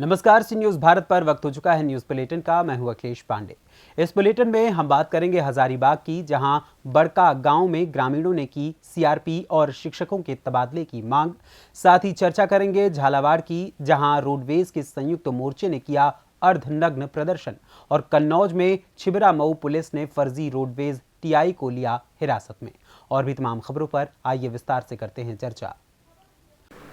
नमस्कार, सी न्यूज भारत पर वक्त हो चुका है न्यूज बुलेटिन का। मैं हूं अखिलेश पांडे। इस बुलेटिन में हम बात करेंगे हजारीबाग की, जहां बड़का गांव में ग्रामीणों ने की सीआरपी और शिक्षकों के तबादले की मांग। साथ ही चर्चा करेंगे झालावाड़ की, जहां रोडवेज के संयुक्त मोर्चे ने किया अर्धनग्न प्रदर्शन। और कन्नौज में छिबरामऊ पुलिस ने फर्जी रोडवेज टीआई को लिया हिरासत में। और भी तमाम खबरों पर आइए विस्तार से करते हैं चर्चा।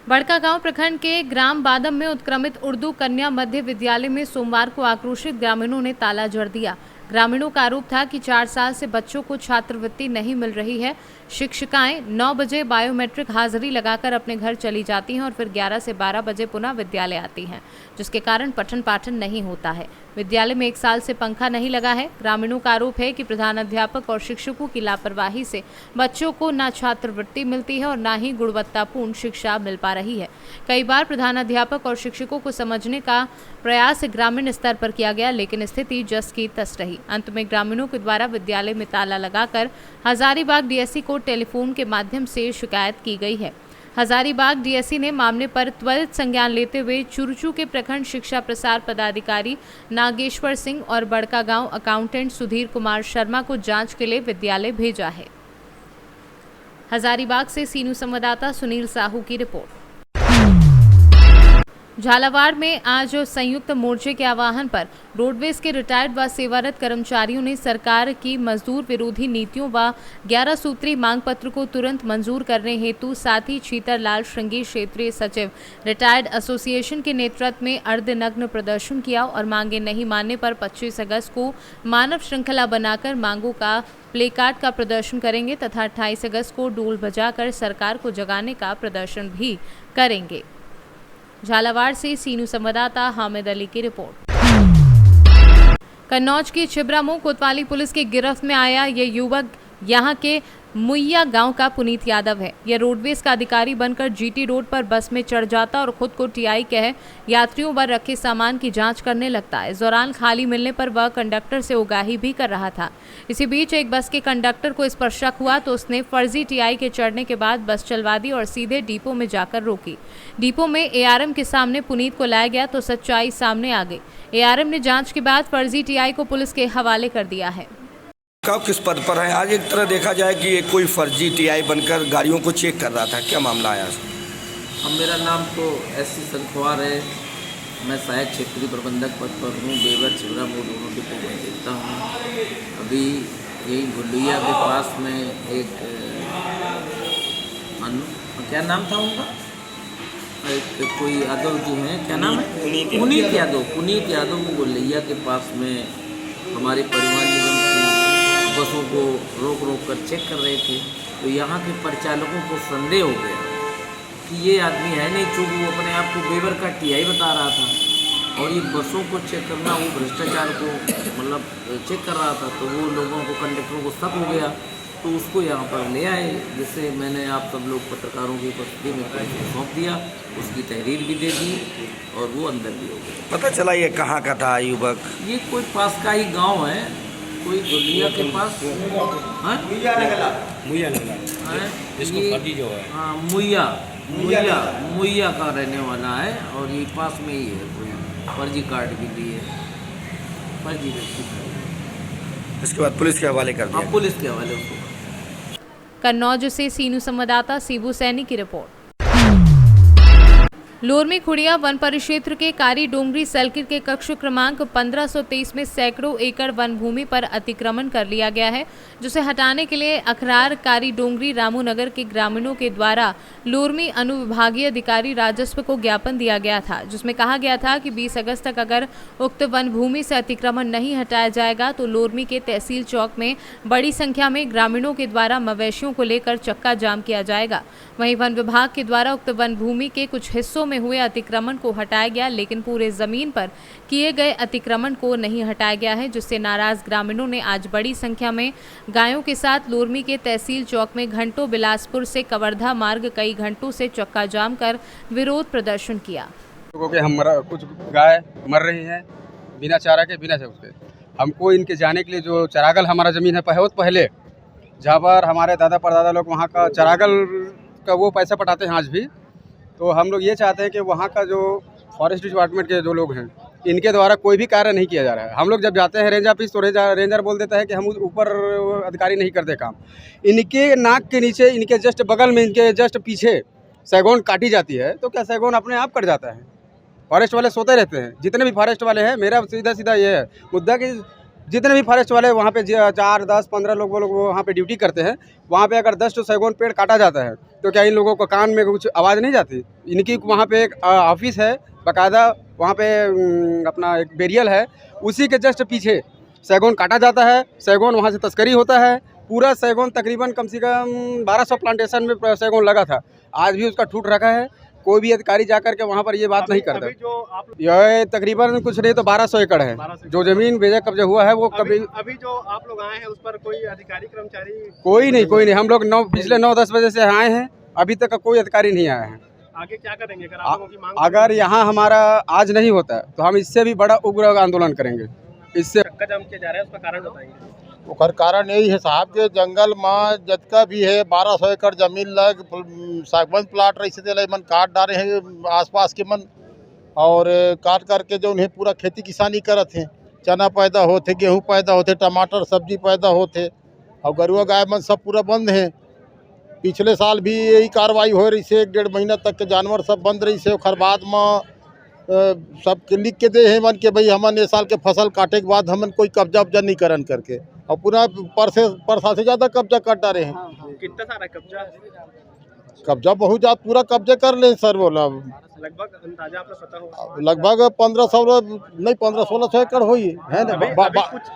बड़कागांव प्रखंड के ग्राम बादम में उत्क्रमित उर्दू कन्या मध्य विद्यालय में सोमवार को आक्रोशित ग्रामीणों ने ताला जड़ दिया। ग्रामीणों का आरोप था कि 4 साल से बच्चों को छात्रवृत्ति नहीं मिल रही है। शिक्षिकाएं 9 बजे बायोमेट्रिक हाजिरी लगाकर अपने घर चली जाती हैं और फिर 11 से 12 बजे पुनः विद्यालय आती हैं, जिसके कारण पठन पाठन नहीं होता है। विद्यालय में 1 साल से पंखा नहीं लगा है। ग्रामीणों का आरोप है कि प्रधानाध्यापक और शिक्षकों की लापरवाही से बच्चों को न छात्रवृत्ति मिलती है और न ही गुणवत्तापूर्ण शिक्षा मिल पा रही है। कई बार प्रधानाध्यापक और शिक्षकों को समझने का प्रयास ग्रामीण स्तर पर किया गया, लेकिन स्थिति जस की तस रही। अंत में ग्रामीणों के द्वारा विद्यालय में ताला लगाकर हजारीबाग डीएससी को टेलीफोन के माध्यम से शिकायत की गई है। हजारीबाग डीएससी ने मामले पर त्वरित संज्ञान लेते हुए चुरचू के प्रखंड शिक्षा प्रसार पदाधिकारी नागेश्वर सिंह और बड़कागांव अकाउंटेंट सुधीर कुमार शर्मा को जांच के लिए विद्यालय भेजा है। हजारीबाग से सी न्यूज संवाददाता सुनील साहू की रिपोर्ट। झालावाड़ में आज संयुक्त मोर्चे के आह्वान पर रोडवेज के रिटायर्ड व सेवारत कर्मचारियों ने सरकार की मजदूर विरोधी नीतियों व 11 सूत्री मांग पत्र को तुरंत मंजूर करने हेतु, साथ ही छीतरलाल श्रृंगी क्षेत्रीय सचिव रिटायर्ड एसोसिएशन के नेतृत्व में अर्धनग्न प्रदर्शन किया और मांगे नहीं मानने पर 25 अगस्त को मानव श्रृंखला बनाकर मांगों का प्लेकार्ड का प्रदर्शन करेंगे तथा 28 अगस्त को डोल बजाकर सरकार को जगाने का प्रदर्शन भी करेंगे। झालावाड़ से सी न्यूज संवाददाता हामिद अली की रिपोर्ट। कन्नौज की छिबरामऊ कोतवाली पुलिस की गिरफ्त में आया ये युवक यहां के मुइया गांव का पुनीत यादव है। यह रोडवेज का अधिकारी बनकर जीटी रोड पर बस में चढ़ जाता और खुद को टीआई कह यात्रियों पर रखे सामान की जांच करने लगता है। इस दौरान खाली मिलने पर वह कंडक्टर से उगाही भी कर रहा था। इसी बीच एक बस के कंडक्टर को इस पर शक हुआ तो उसने फर्जी टीआई के चढ़ने के बाद बस चलवा दी और सीधे डिपो में जाकर रोकी। डिपो में एआरएम के सामने पुनीत को लाया गया तो सच्चाई सामने आ गई। एआरएम ने जाँच के बाद फर्जी टीआई को पुलिस के हवाले कर दिया है। कब किस पद पर है? आज एक तरह देखा जाए कि कोई फर्जी टीआई बनकर गाड़ियों को चेक कर रहा था, क्या मामला आया? मेरा नाम तो एससी संखवार है। मैं सहायक क्षेत्रीय प्रबंधक पद पर हूँ। बेवर छिबरामऊ दोनों डिपो में देखता हूँ। अभी यही गुंडुइया के पास में एक क्या नाम था उनका, एक कोई यादव जी हैं, क्या नाम है, पुनीत यादव वो गुंडुइया के पास में हमारे परिवहन निगम की बसों को रोक कर चेक कर रहे थे। तो यहाँ के परिचालकों को संदेह हो गया कि ये आदमी है नहीं, चूँकि वो अपने आप को बेवर का टीआई बता रहा था और ये बसों को चेक करना, वो भ्रष्टाचार को मतलब चेक कर रहा था। तो वो लोगों को, कंडक्टरों को शक हो गया तो उसको यहाँ पर ले आए, जिससे मैंने आप सब लोग पत्रकारों की उपस्थिति में पुलिस को सौंप दिया। उसकी तहरीर भी दे दी और वो अंदर भी हो गया। पता चला ये कहाँ का था युवक? ये कोई पास का ही गाँव है, कोई दुनिया के पास मुइया का रहने वाला है और ये पास में ही है। कोई फर्जी कार्ड के लिए फर्जी व्यक्ति। इसके बाद पुलिस के हवाले कर दिया। पुलिस के हवाले उसको। कन्नौज से सी न्यूज संवाददाता शिबू सैनी की रिपोर्ट। लोरमी खुड़िया वन परिक्षेत्र के कारी डोंगरी सर्किट के कक्ष क्रमांक 1523 में सैकड़ों एकड़ वन भूमि पर अतिक्रमण कर लिया गया है, जिसे हटाने के लिए अखरार कारी डोंगरी रामूनगर के ग्रामीणों के द्वारा लोरमी अनुविभागीय अधिकारी राजस्व को ज्ञापन दिया गया था, जिसमें कहा गया था कि 20 अगस्त तक अगर उक्त वन भूमि से अतिक्रमण नहीं हटाया जाएगा तो लोरमी के तहसील चौक में बड़ी संख्या में ग्रामीणों के द्वारा मवेशियों को लेकर चक्का जाम किया जाएगा। वहीं वन विभाग के द्वारा उक्त वन भूमि के कुछ हिस्सों में हुए अतिक्रमण को हटाया गया, लेकिन पूरे जमीन पर किए गए अतिक्रमण को नहीं हटाया गया है, जिससे नाराज ग्रामीणों ने आज बड़ी संख्या में गायों के साथ लोरमी के तहसील चौक में घंटों बिलासपुर से कवर्धा मार्ग कई घंटों से चक्का जाम कर विरोध प्रदर्शन किया। हमारा कुछ गाय मर रही हैं बिना चारा के, बिना उसके। हमको इनके जाने के लिए जो चरागल हमारा ज़मीन है बहुत पहले, जहाँ पर हमारे दादा परदादा लोग वहाँ का चरागल का वो पैसा पटाते हैं आज भी। तो हम लोग ये चाहते हैं कि वहाँ का जो फॉरेस्ट डिपार्टमेंट के जो लोग हैं इनके द्वारा कोई भी कार्य नहीं किया जा रहा है। हम लोग जब जाते हैं रेंज ऑफिस तो रेंजर बोल देता है कि हम ऊपर अधिकारी नहीं करते काम। इनके नाक के नीचे, इनके जस्ट बगल में, इनके जस्ट पीछे सैगौन काटी जाती है तो क्या सैगौन अपने आप कट जाता है? फॉरेस्ट वाले सोते रहते हैं। जितने भी फॉरेस्ट वाले हैं, मेरा सीधा सीधा ये है मुद्दा कि जितने भी फॉरेस्ट वाले वहाँ पे 4, 10, 15 लोग वो लोग वहाँ पे ड्यूटी करते हैं, वहाँ पे अगर 10 सैगौन पेड़ काटा जाता है तो क्या इन लोगों को कान में कुछ आवाज़ नहीं जाती? इनकी वहाँ पे एक ऑफिस है बाकायदा, वहाँ पे अपना एक बेरियल है, उसी के जस्ट पीछे सैगौन काटा जाता है। सैगौन वहाँ से तस्करी होता है। पूरा सैगौन तकरीबन कम से कम 1200 प्लांटेशन में सैगौन लगा था, आज भी उसका ठूट रखा है। कोई भी अधिकारी जाकर के वहाँ पर ये बात नहीं करता। यह तकरीबन कुछ नहीं तो 1200 एकड़ है जो जमीन बेजा कब्जा हुआ है। वो कभी अभी जो आप लोग आए हैं उस पर कोई अधिकारी कर्मचारी? कोई नहीं। हम लोग पिछले 9-10 बजे से आए हैं, अभी तक कोई अधिकारी नहीं आया है। आगे क्या करेंगे अगर आप लोगों की मांग? अगर यहाँ हमारा आज नहीं होता है तो हम इससे भी बड़ा उग्र आंदोलन करेंगे। इससे चक्का जाम किया जा रहा है, उसका कारण बताएंगे। ओकर कारण यही है साहब के जंगल में जतका भी है 1200 एकड़ जमीन लग सागवन प्लाट रही से मन काट डाले हैं आसपास के मन, और काट करके जो उन्हें पूरा खेती किसानी करत हैं। चना पैदा होते, गेहूं पैदा होते, टमाटर सब्जी पैदा होते, और गरुआ गाय मन सब पूरा बंद है। पिछले साल भी यही कार्रवाई हो रही से 1-1.5 महीना तक के जानवर सब बंद रही से। और बाद में सब लिख के दे है मन के भाई हमन ये साल के फसल काटे के बाद हमन कोई कब्जा उब्जा नहीं करन करके, और पूरा परसा से ज़्यादा कब्जा कर डाले हैं। कितना सारा कब्जा? कब्जा बहुत ज़्यादा पूरा कब्जे कर ले सर। बोला लगभग अंदाजा आपको पता हो? लगभग 1500 नहीं 1500-1600 एकड़ हुई है ना।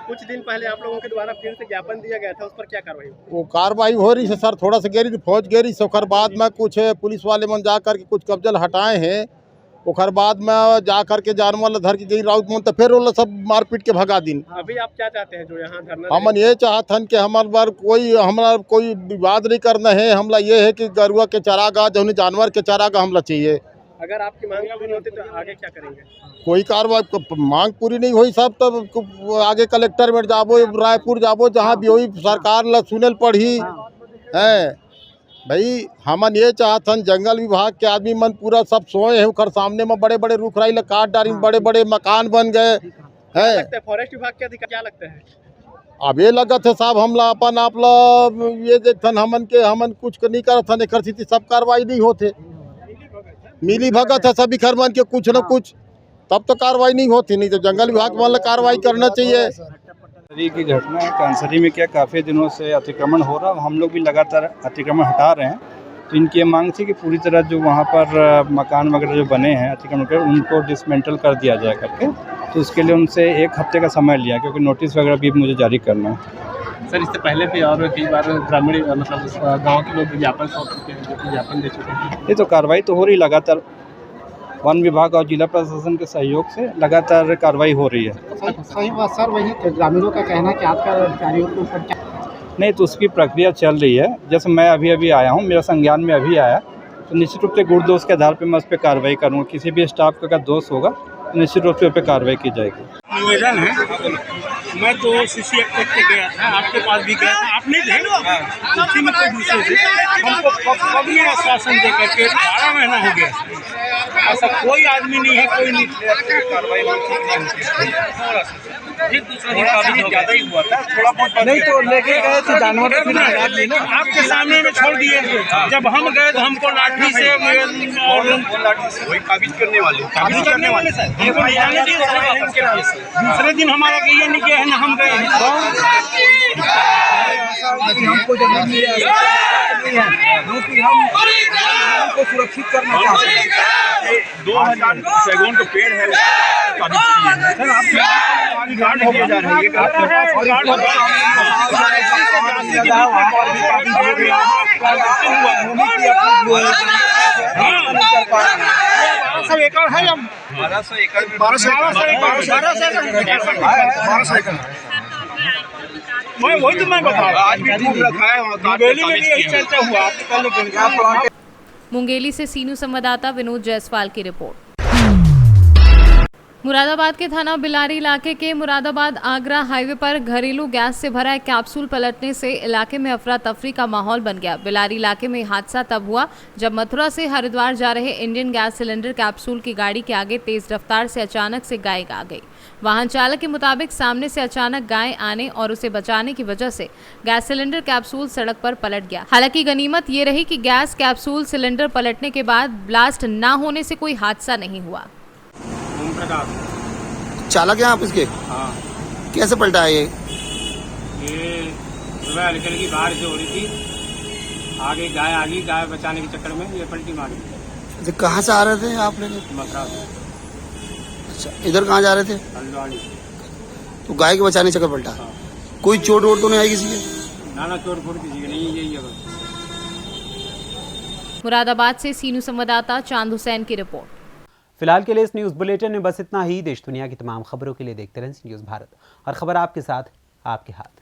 कुछ दिन पहले आप लोगों के द्वारा फिर से ज्ञापन दिया गया था, उस पर क्या कार्रवाई? वो कार्रवाई हो रही है सर, थोड़ा सा गेरी फौज गेरी से। बाद में कुछ पुलिस वाले मन जा करके कुछ कब्जा हटाए हैं। ओखर बाद में जा करके जानवर धर के गई राउत मन तो फिर वो सब मारपीट के भगा दिन। अभी आप क्या चाहते हैं जो यहाँ धरना? हमन ये चाहत हन कि हमारे बार कोई विवाद नहीं करना है। हमला ये है कि गरुआ के चारागाह जो जानवर के चारागाह हमला चाहिए। अगर आपकी मांग पूरी होती तो आगे क्या करेंगे? कोई कार्रवाई मांग पूरी नहीं हुई साहब तब आगे कलेक्टर में जाबो, रायपुर जाबो, जहाँ भी हुई सरकार ला सुनल पड़ी है भाई। हमन ये चाहतन जंगल विभाग के आदमी मन पूरा सब सोए हैं। उखर सामने में बड़े बड़े रुख राई काट डाली, बड़े बड़े मकान बन गए हैं। फॉरेस्ट विभाग के अधिकारी क्या लगता है? अब ये लगत है साहब हमला अपन आपला ये देखथन हमन कुछ नहीं करथन। एक स्थिति सब कार्रवाई नहीं होते, मिली भगत है सभी खर मन के कुछ न कुछ, तब तो कार्रवाई नहीं होती। नहीं तो जंगल विभाग वाला कार्रवाई करना चाहिए। की घटना है कांसरी में क्या काफ़ी दिनों से अतिक्रमण हो रहा है, हम लोग भी लगातार अतिक्रमण हटा रहे हैं। तो इनकी मांग थी कि पूरी तरह जो वहाँ पर मकान वगैरह जो बने हैं अतिक्रमण कर उनको डिसमेंटल कर दिया जाए करके। तो उसके लिए उनसे 1 हफ्ते का समय लिया क्योंकि नोटिस वगैरह भी मुझे जारी करना है। सर इससे पहले भी और कई बार ग्रामीण मतलब गाँव के लोग ज्ञापन सौंप चुके हैं, जो कि ज्ञापन दे चुके हैं। ये तो कार्रवाई तो हो रही लगातार, वन विभाग और जिला प्रशासन के सहयोग से लगातार कार्रवाई हो रही है। सही बात सर, वही ग्रामीणों का कहना है कि आपका अधिकारियों के ऊपर नहीं तो उसकी प्रक्रिया चल रही है। जैसे मैं अभी आया हूँ, मेरा संज्ञान में अभी आया, तो निश्चित रूप से गुण दोष के आधार पर मैं उस पर कार्रवाई करूँगा। किसी भी स्टाफ का अगर दोष होगा तो निश्चित रूप से उस पर कार्रवाई की जाएगी। निवेदन है, मैं तो CC एक्ट पे गया था, आपके पास भी गया था, आप नहीं थे उसी में कोई दूसरे थे। हमको कब में आश्वासन दे करके 12 महीना हो गया, ऐसा कोई आदमी नहीं है, कोई नहीं कार्रवाई ज़्यादा ही हुआ था, थोड़ा बहुत नहीं तो लेके गए थे जानवर आपके सामने में छोड़ दिए। जब हम गए तो हमको लाठी से वही काबिज करने वाले सर दूसरे दिन हमारा ये नहीं किया है ना, हम गए हैं हमको जमीन मिली है क्योंकि हमको सुरक्षित करना चाहते हैं। 2000 सैगौन का पेड़ है सब एकड़ है, 1200 एकड़ वही तो मैं बता रहा। आज भी रखा है, मुंगेली में भी यही चर्चा हुआ। मुंगेली से सीनू संवाददाता विनोद जायसवाल की रिपोर्ट। मुरादाबाद के थाना बिलारी इलाके के मुरादाबाद आगरा हाईवे पर घरेलू गैस से भरा एक कैप्सूल पलटने से इलाके में अफरा तफरी का माहौल बन गया। बिलारी इलाके में हादसा तब हुआ जब मथुरा से हरिद्वार जा रहे इंडियन गैस सिलेंडर कैप्सूल की गाड़ी के आगे तेज रफ्तार से अचानक से गाय आ गई। वाहन चालक के मुताबिक सामने से अचानक गाय आने और उसे बचाने की वजह से गैस सिलेंडर कैप्सूल सड़क पर पलट गया। हालांकि गनीमत ये रही कि गैस कैप्सूल सिलेंडर पलटने के बाद ब्लास्ट न होने से कोई हादसा नहीं हुआ। चालक है आप इसके? हाँ। कैसे पलटा है ये सुबह हल्की हल्की बारिश हो रही थी, आगे गाय आ गई, गाय बचाने के चक्कर में ये पलटी मारी। अच्छा, कहाँ से आ रहे थे आप लोग? मथुरा से। अच्छा, इधर कहाँ जा रहे थे? हल्द्वानी। तो गाय के बचाने चक्कर पलटा। हाँ। कोई चोट वोट तो नहीं आई किसी के? ना चोट फोट किसी की नहीं, यही है बस। मुरादाबाद से सीनू संवाददाता चांद हुसैन की रिपोर्ट। फिलहाल के लिए इस न्यूज़ बुलेटिन में बस इतना ही। देश दुनिया की तमाम खबरों के लिए देखते रहें न्यूज़ भारत, और खबर आपके साथ, आपके हाथ।